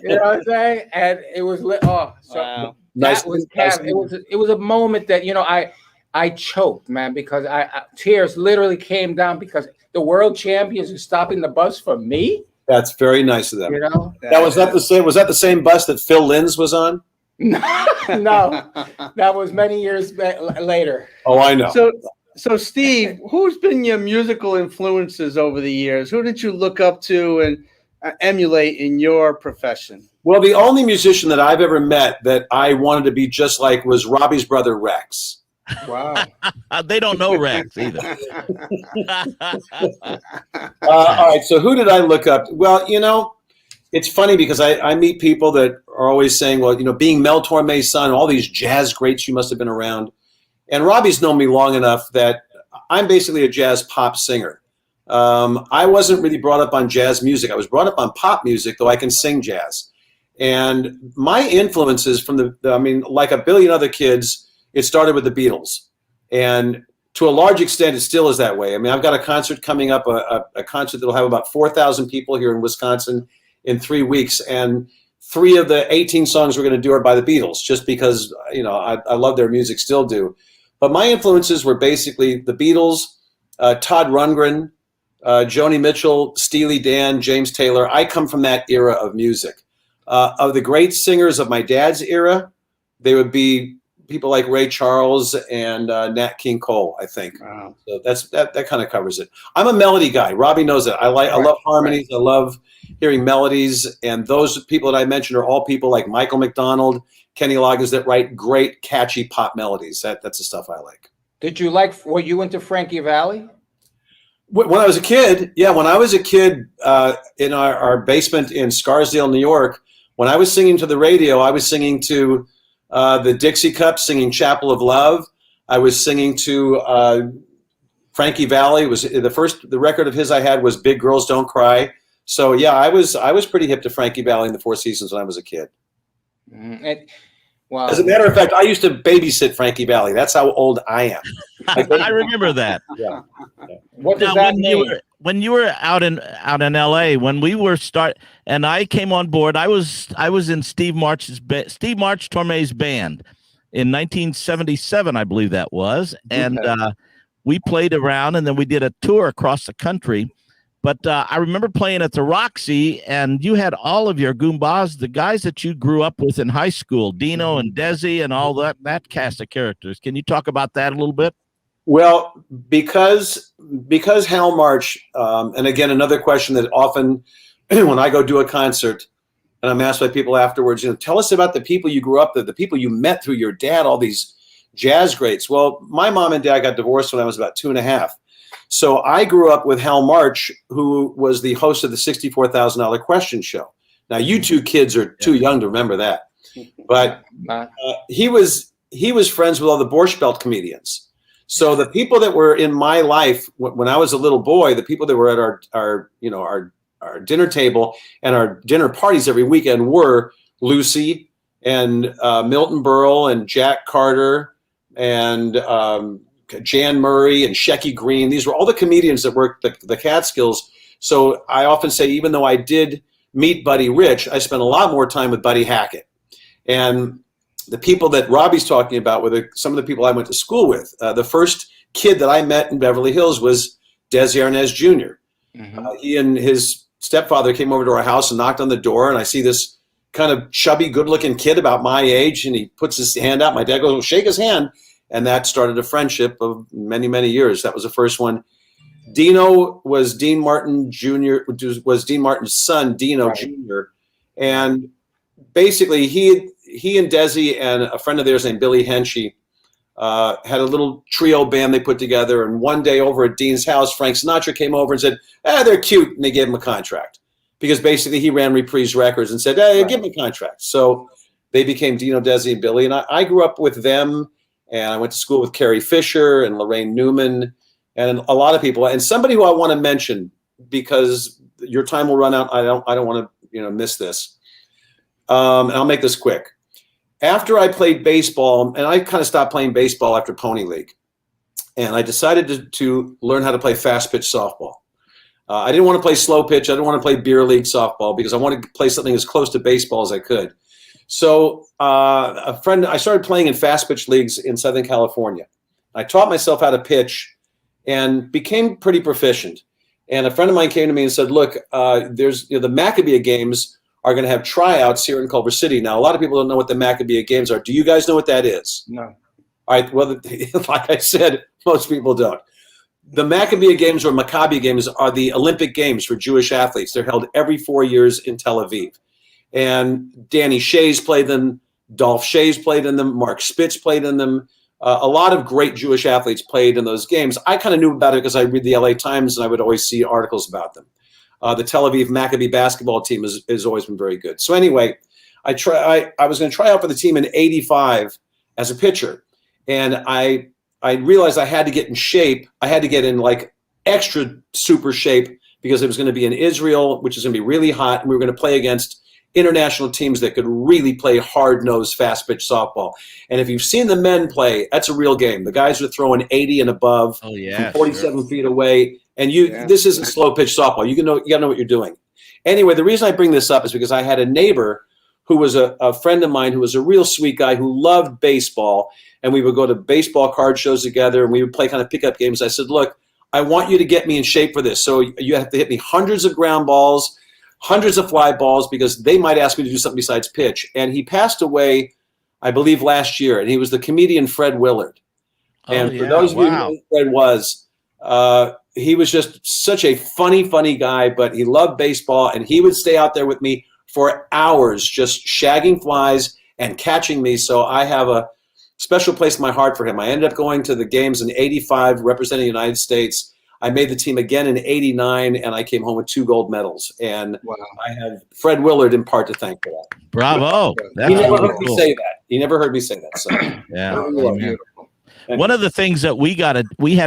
know what I'm saying? And it was wow. Nice. It was a moment that, I I choked, man, because tears literally came down because the world champions are stopping the bus for me. That's very nice of them. You know, Was that the same bus that Phil Linz was on? No, that was many years later. Oh, I know. So Steve, who's been your musical influences over the years? Who did you look up to and emulate in your profession? Well, the only musician that I've ever met that I wanted to be just like was Robbie's brother Rex. Wow. They don't know Rex either. All right, so who did I look up? Well, you know, it's funny because I meet people that are always saying, well, you know, being Mel Torme's son, all these jazz greats you must have been around. And Robbie's known me long enough that I'm basically a jazz pop singer. I wasn't really brought up on jazz music. I was brought up on pop music, though I can sing jazz. And my influences from like a billion other kids, it started with the Beatles. And to a large extent, it still is that way. I mean, I've got a concert coming up, a concert that will have about 4,000 people here in Wisconsin in 3 weeks. And 3 of the 18 songs we're going to do are by the Beatles, just because, you know, I love their music, still do. But my influences were basically the Beatles, Todd Rundgren, Joni Mitchell, Steely Dan, James Taylor. I come from that era of music. Of the great singers of my dad's era, they would be people like Ray Charles and Nat King Cole, I think. Wow. So that kind of covers it. I'm a melody guy. Robbie knows that. I love harmonies. I love hearing melodies. And those people that I mentioned are all people like Michael McDonald, Kenny Loggins that write great, catchy pop melodies. That's the stuff I like. Were you into Frankie Valli? When I was a kid, yeah. When I was a kid in our basement in Scarsdale, New York, when I was singing to the radio, I was singing to the Dixie Cups, singing Chapel of Love. I was singing to Frankie Valli. It was the record of his I had was Big Girls Don't Cry. So yeah, I was pretty hip to Frankie Valli and the Four Seasons when I was a kid. Wow. As a matter of fact, I used to babysit Frankie Valli. That's how old I am. I remember that. Yeah. What does that mean? When you were out in LA, when we were and I came on board, I was in Steve March Torme's band in 1977, I believe that was, and we played around, and then we did a tour across the country. But I remember playing at the Roxy, and you had all of your Goombas, the guys that you grew up with in high school, Dino and Desi and all that cast of characters. Can you talk about that a little bit? Well, because Hal March, and again, another question that often when I go do a concert and I'm asked by people afterwards, you know, tell us about the people you grew up with, the people you met through your dad, all these jazz greats. Well, my mom and dad got divorced when I was about 2.5. So I grew up with Hal March, who was the host of the $64,000 Question Show. Now, you two kids are too young to remember that, but he was friends with all the Borscht Belt comedians. So the people that were in my life when I was a little boy, the people that were at our dinner table and our dinner parties every weekend were Lucy and Milton Berle and Jack Carter and Jan Murray and Shecky Green. These were all the comedians that worked the Catskills. So I often say, even though I did meet Buddy Rich, I spent a lot more time with Buddy Hackett. And the people that Robbie's talking about were some of the people I went to school with. The first kid that I met in Beverly Hills was Desi Arnaz Jr. Mm-hmm. He and his stepfather came over to our house and knocked on the door, and I see this kind of chubby, good-looking kid about my age, and he puts his hand out. My dad goes, well, shake his hand. And that started a friendship of many, many years. That was the first one. Dino was Dean Martin Jr., was Dean Martin's son, Dino Jr. And basically he and Desi and a friend of theirs named Billy Henchy had a little trio band they put together. And one day over at Dean's house, Frank Sinatra came over and said, they're cute. And they gave him a contract because basically he ran Reprise Records and said, hey, give me a contract. So they became Dino, Desi, and Billy. And I grew up with them. And I went to school with Carrie Fisher and Lorraine Newman and a lot of people. And somebody who I want to mention, because your time will run out. I don't want to miss this. And I'll make this quick. After I played baseball, and I kind of stopped playing baseball after Pony League, and I decided to learn how to play fast pitch softball. I didn't want to play slow pitch. I didn't want to play beer league softball because I wanted to play something as close to baseball as I could. So I started playing in fast pitch leagues in Southern California. I taught myself how to pitch and became pretty proficient. And a friend of mine came to me and said, look, there's the Maccabea Games are going to have tryouts here in Culver City. Now, a lot of people don't know what the Maccabea Games are. Do you guys know what that is? No. All right. Well, like I said, most people don't. The Maccabea Games or Maccabi Games are the Olympic Games for Jewish athletes. They're held every 4 years in Tel Aviv. And Danny Shays played them. Dolph Shays played in them. Mark Spitz played in them. A lot of great Jewish athletes played in those games. I kind of knew about it because I read the LA Times and I would always see articles about them. The Tel Aviv Maccabi basketball team has always been very good. So anyway, I was going to try out for the team in '85 as a pitcher. And I realized I had to get in shape. I had to get in like extra super shape because it was going to be in Israel, which is going to be really hot. And we were going to play against international teams that could really play hard-nosed, fast-pitch softball. And if you've seen the men play, that's a real game. The guys are throwing 80 and above from 47 feet away. And this isn't slow-pitch softball. You got to know what you're doing. Anyway, the reason I bring this up is because I had a neighbor who was a friend of mine who was a real sweet guy who loved baseball. And we would go to baseball card shows together, and we would play kind of pickup games. I said, look, I want you to get me in shape for this. So you have to hit me hundreds of ground balls, hundreds of fly balls, because they might ask me to do something besides pitch. And he passed away, I believe, last year. And he was the comedian Fred Willard. And for those of you who know who Fred was, he was just such a funny guy, but he loved baseball. And he would stay out there with me for hours, just shagging flies and catching me. So I have a special place in my heart for him. I ended up going to the games in '85, representing the United States. I made the team again in '89, and I came home with 2 gold medals. And I have Fred Willard in part to thank for that. Bravo! He never heard me say that. He never heard me say that. So yeah. One of the things that we had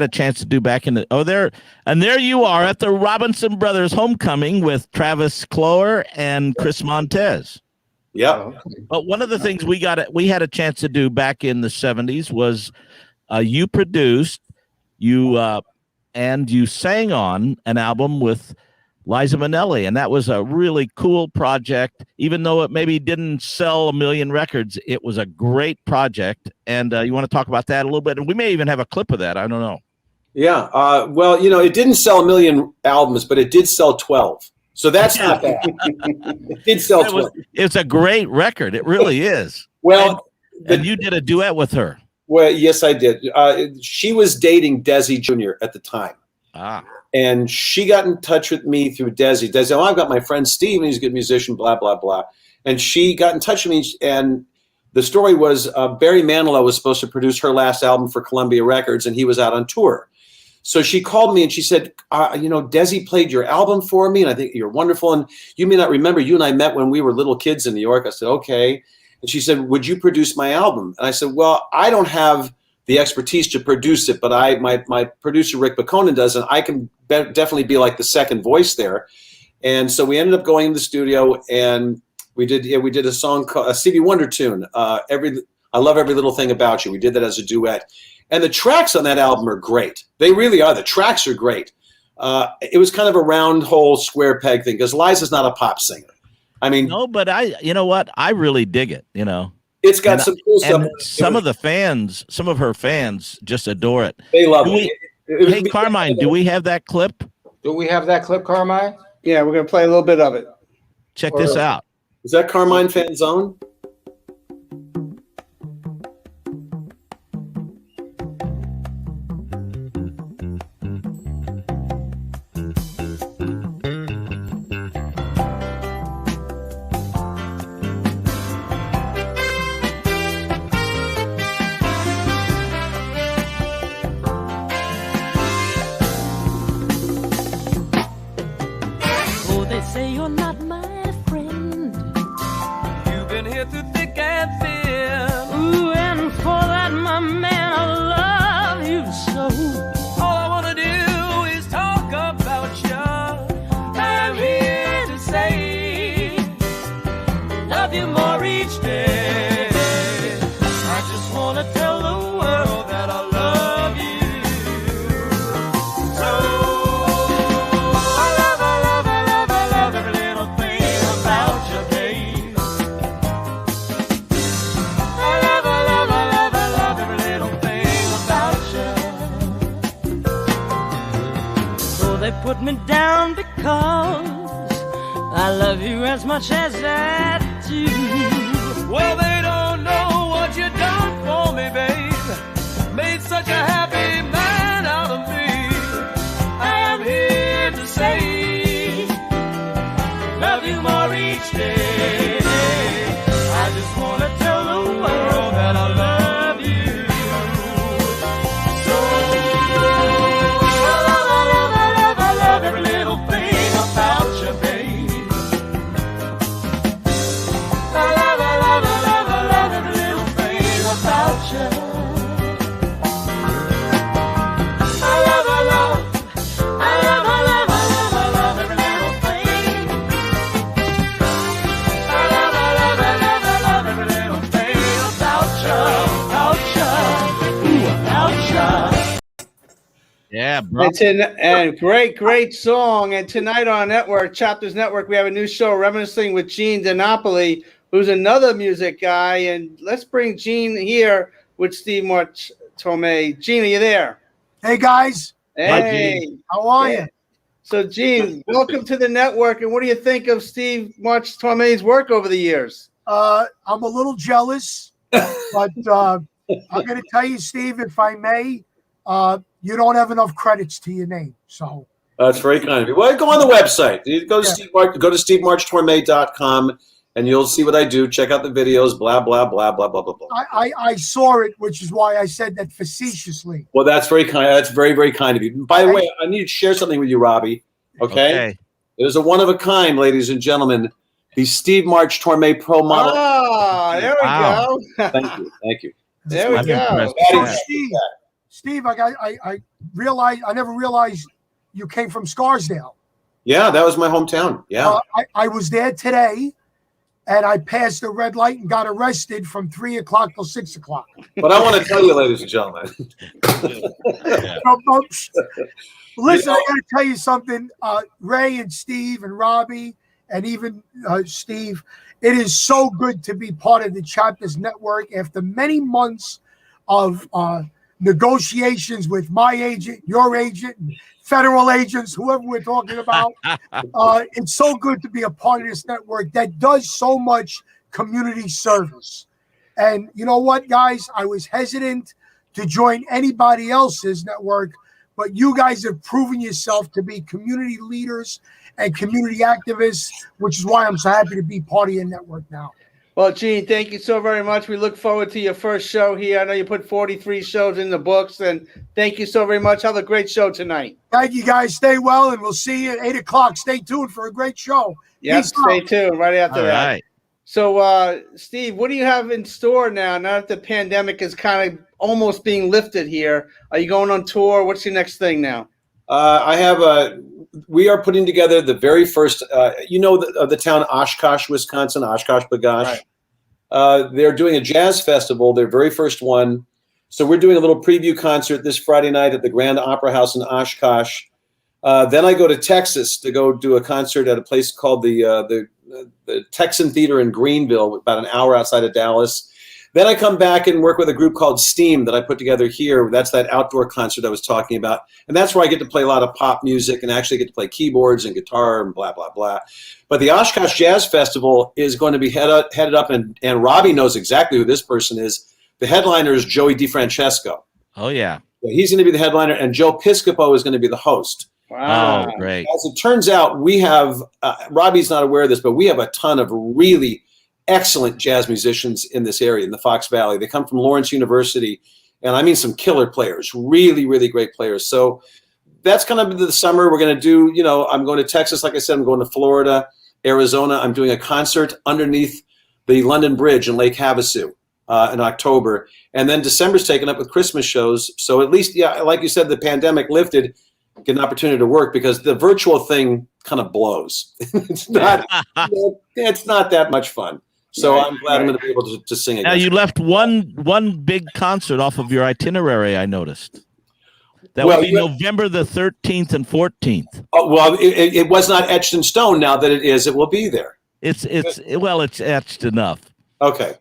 a chance to do back in the there you are at the Robinson Brothers homecoming with Travis Clower and Chris Montez. Yeah. But one of the things we had a chance to do back in the 70s was you produced, and you sang on an album with Liza Minnelli, and that was a really cool project. Even though it maybe didn't sell 1 million records, it was a great project. And you want to talk about that a little bit? And we may even have a clip of that. I don't know. Yeah. Well, it didn't sell 1 million albums, but it did sell 12. So that's not bad. It did sell 12. It's a great record. It really is. Well, and you did a duet with her. Well, yes, I did. She was dating Desi Jr. at the time. And she got in touch with me through Desi. Desi, I've got my friend Steve, and he's a good musician, blah, blah, blah. And she got in touch with me, and the story was Barry Manilow was supposed to produce her last album for Columbia Records, and he was out on tour. So she called me and she said, Desi played your album for me, and I think you're wonderful. And you may not remember, you and I met when we were little kids in New York. I said, okay. And she said, would you produce my album? And I said, well, I don't have the expertise to produce it, but my producer, Rick Baconin, does, and I can definitely be like the second voice there. And so we ended up going in the studio, and we did a song called a Stevie Wonder tune, I Love Every Little Thing About You. We did that as a duet. And the tracks on that album are great. They really are. The tracks are great. It was kind of a round hole square peg thing because Liza's not a pop singer. I mean, no, but you know what? I really dig it. It's got some cool stuff. Some of her fans just adore it. They love it. Hey, Carmine, do we have that clip? Do we have that clip, Carmine? Yeah, we're going to play a little bit of it. Check this out. Is that Carmine Fan Zone? Oh, they say you're not my friend. You've been here put me down because I love you as much as I do. Well, they don't know what you done for me, babe. Made such a happy man out of me. I am here to say, love you more each day. I just want to tell the world that I love you. So, I love every little thing about you, babe. I love every little thing about you. Yeah, bro. And great song. And tonight on network, Chapters Network, we have a new show reminiscing with Gene DiNapoli, who's another music guy. And let's bring Gene here with Steve March Tomei. Gene, are you there? Hey guys. Hey. Hi, Gene. How are you? So Gene, welcome to the network. And what do you think of Steve March Tomei's work over the years? I'm a little jealous, but I'm going to tell you, Steve, if I may, you don't have enough credits to your name. So That's very kind of you. Well, go on the website. You go to stevemarchtorme.com and you'll see what I do. Check out the videos, blah, blah, blah, blah, blah, blah, blah. I saw it, which is why I said that facetiously. Well, that's very kind. That's very, very kind of you. By the way, I need to share something with you, Robbie. Okay? There's a one of a kind, ladies and gentlemen. The Steve March Torme Pro Model. Oh, there we go. Thank you. Thank you. There we go. Steve, I realized I never realized you came from Scarsdale. Yeah, that was my hometown. Yeah. I was there today, and I passed the red light and got arrested from 3 o'clock till 6 o'clock. But I want to tell you, ladies and gentlemen. Listen, I got to tell you something. Ray and Steve and Robbie and even Steve, it is so good to be part of the Chapters Network after many months of negotiations with my agent, your agent, and federal agents, whoever we're talking about. It's so good to be a part of this network that does so much community service. And you know what, guys? I was hesitant to join anybody else's network, but you guys have proven yourself to be community leaders and community activists, which is why I'm so happy to be part of your network now. Well, Gene, thank you so very much. We look forward to your first show here. I know you put 43 shows in the books, and thank you so very much. Have a great show tonight. Thank you, guys. Stay well, and we'll see you at 8 o'clock. Stay tuned for a great show. Yes, stay tuned right after All that. right. So, Steve, what do you have in store now that the pandemic is kind of almost being lifted here? Are you going on tour? What's your next thing now? We are putting together the very first, the town Oshkosh, Wisconsin, Oshkosh B'gosh. Right. They're doing a jazz festival, their very first one. So we're doing a little preview concert this Friday night at the Grand Opera House in Oshkosh. Then I go to Texas to go do a concert at a place called the Texan Theater in Greenville, about an hour outside of Dallas. Then I come back and work with a group called Steam that I put together here. That's that outdoor concert I was talking about. And that's where I get to play a lot of pop music and actually get to play keyboards and guitar and blah, blah, blah. But the Oshkosh Jazz Festival is going to be headed up, and Robbie knows exactly who this person is. The headliner is Joey DeFrancesco. Oh, yeah. He's going to be the headliner, and Joe Piscopo is going to be the host. Wow. Oh, great. As it turns out, we have, Robbie's not aware of this, but we have a ton of really excellent jazz musicians in this area, in the Fox Valley. They come from Lawrence University, and I mean some killer players, really, really great players. So that's kind of the summer. We're going to do, I'm going to Texas, like I said, I'm going to Florida, Arizona. I'm doing a concert underneath the London Bridge in Lake Havasu in October. And then December's taken up with Christmas shows. So at least, yeah, like you said, the pandemic lifted, get an opportunity to work because the virtual thing kind of blows. It's not that much fun. So I'm glad I'm going to be able to sing again. Now you left one big concert off of your itinerary, I noticed. That would be November the 13th and 14th. Oh, well, it was not etched in stone. Now that it is, it will be there. It's etched enough. Okay.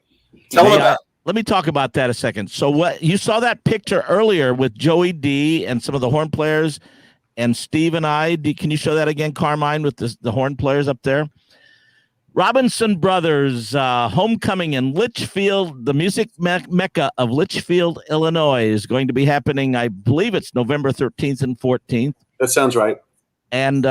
Let me talk about that a second. So what you saw that picture earlier with Joey D and some of the horn players and Steve and I. Can you show that again, Carmine, with the horn players up there? Robinson Brothers homecoming in Litchfield, the music mecca of Litchfield, Illinois, is going to be happening. I believe it's November 13th and 14th. That sounds right. And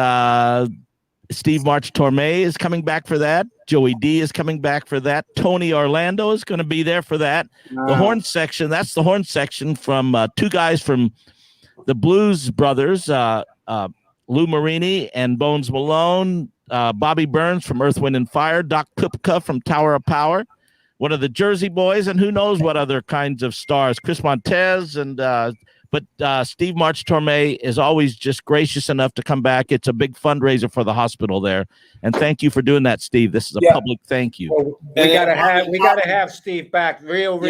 Steve March Torme is coming back for that. Joey D is coming back for that. Tony Orlando is going to be there for that. The horn section, that's the horn section from two guys from the Blues Brothers, Lou Marini and Bones Malone, Bobby Burns from Earth, Wind, and Fire, Doc Kupka from Tower of Power, one of the Jersey Boys, and who knows what other kinds of stars, Chris Montez, and but Steve March Torme is always just gracious enough to come back. It's a big fundraiser for the hospital there, and thank you for doing that, Steve. This is a public thank you. Well, we gotta have Steve back real soon.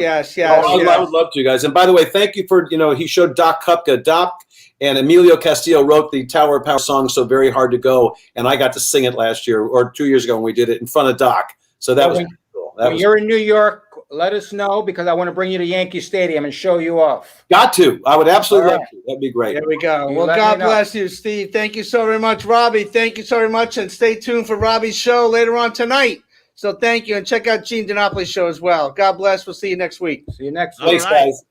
Yes. I would love to, guys. And by the way, thank you for he showed Doc Kupka. Doc and Emilio Castillo wrote the Tower of Power song "So Very Hard to Go," and I got to sing it last year or 2 years ago when we did it in front of Doc. So that was cool. When you're in New York, let us know because I want to bring you to Yankee Stadium and show you off. Got to. I would absolutely love to. That'd be great. There we go. Well, God bless you, Steve. Thank you so very much, Robbie. Thank you so very much, and stay tuned for Robbie's show later on tonight. So thank you, and check out Gene DiNapoli's show as well. God bless. We'll see you next week. See you next week. Thanks, guys.